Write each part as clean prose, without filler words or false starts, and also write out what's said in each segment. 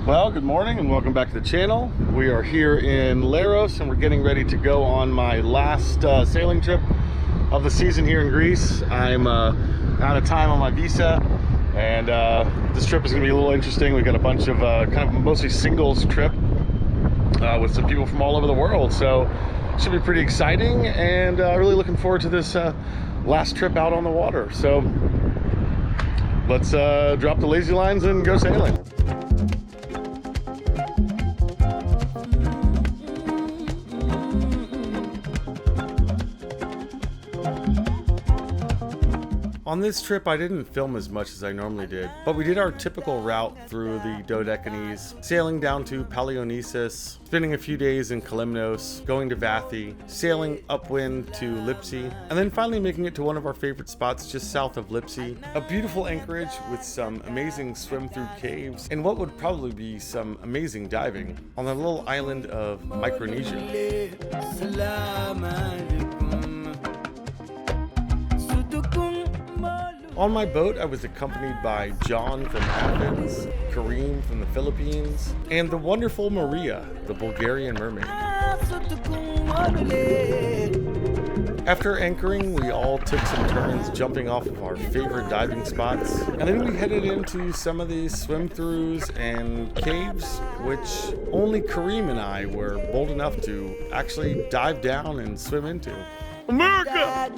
Well, good morning and welcome back to the channel. We are here in Leros and we're getting ready to go on my last sailing trip of the season here in Greece. I'm out of time on my visa, and this trip is going to be a little interesting. We've got a bunch of kind of mostly singles trip with some people from all over the world, so it should be pretty exciting, and really looking forward to this last trip out on the water. So let's drop the lazy lines and go sailing. On this trip, I didn't film as much as I normally did, but we did our typical route through the Dodecanese, sailing down to Palaionissus, spending a few days in Kalymnos, going to Vathi, sailing upwind to Lipsi, and then finally making it to one of our favorite spots just south of Lipsi, a beautiful anchorage with some amazing swim-through caves, and what would probably be some amazing diving on the little island of Micronesia. On my boat, I was accompanied by John from Athens, Kareem from the Philippines, and the wonderful Maria, the Bulgarian mermaid. After anchoring, we all took some turns jumping off of our favorite diving spots, and then we headed into some of these swim-throughs and caves, which only Kareem and I were bold enough to actually dive down and swim into. America!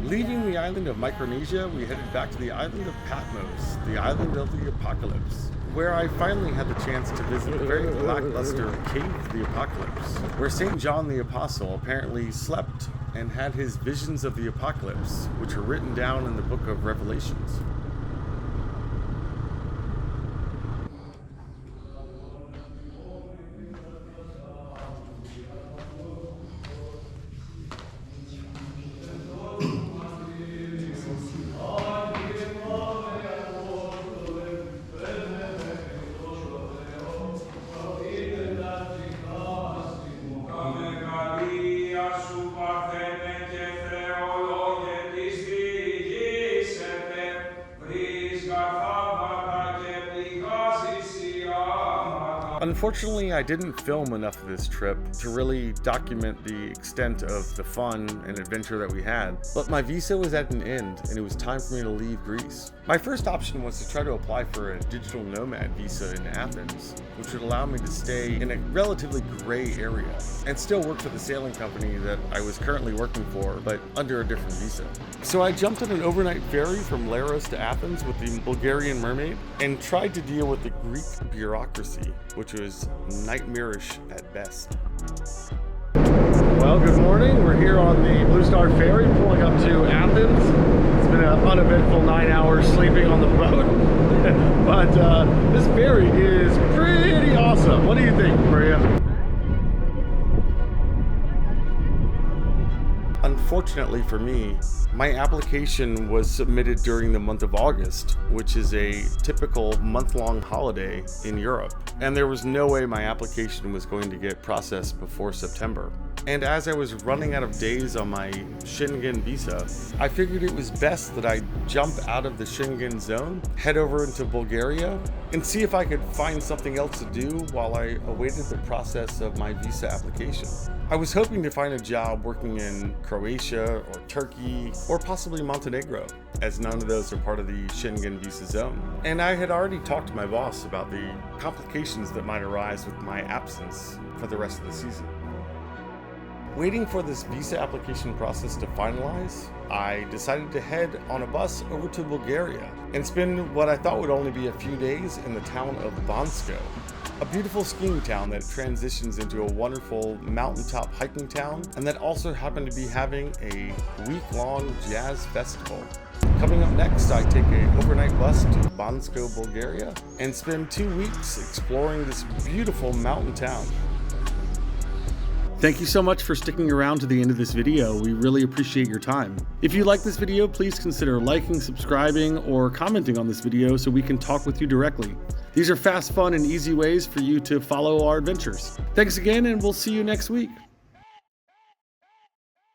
Leaving the island of Micronesia, we headed back to the island of Patmos, the island of the Apocalypse, where I finally had the chance to visit the very lackluster Cave of the Apocalypse, where St. John the Apostle apparently slept and had his visions of the apocalypse, which are written down in the book of Revelations. Unfortunately, I didn't film enough of this trip to really document the extent of the fun and adventure that we had, but my visa was at an end and it was time for me to leave Greece. My first option was to try to apply for a digital nomad visa in Athens, which would allow me to stay in a relatively gray area and still work for the sailing company that I was currently working for, but under a different visa. So I jumped on an overnight ferry from Leros to Athens with the Bulgarian mermaid and tried to deal with the Greek bureaucracy, which was nightmarish at best. Well, good morning. We're here on the Blue Star Ferry pulling up to Athens. It's been an uneventful 9 hours sleeping on the boat, but this ferry is pretty awesome. What do you think, Maria? Unfortunately for me, my application was submitted during the month of August, which is a typical month-long holiday in Europe, and there was no way my application was going to get processed before September. And as I was running out of days on my Schengen visa, I figured it was best that I jump out of the Schengen zone, head over into Bulgaria, and see if I could find something else to do while I awaited the process of my visa application. I was hoping to find a job working in Croatia or Turkey or possibly Montenegro, as none of those are part of the Schengen visa zone. And I had already talked to my boss about the complications that might arise with my absence for the rest of the season. Waiting for this visa application process to finalize, I decided to head on a bus over to Bulgaria and spend what I thought would only be a few days in the town of Bansko, a beautiful skiing town that transitions into a wonderful mountaintop hiking town and that also happened to be having a week-long jazz festival. Coming up next, I take an overnight bus to Bansko, Bulgaria, and spend 2 weeks exploring this beautiful mountain town. Thank you so much for sticking around to the end of this video. We really appreciate your time. If you like this video, please consider liking, subscribing, or commenting on this video so we can talk with you directly. These are fast, fun, and easy ways for you to follow our adventures. Thanks again, and we'll see you next week.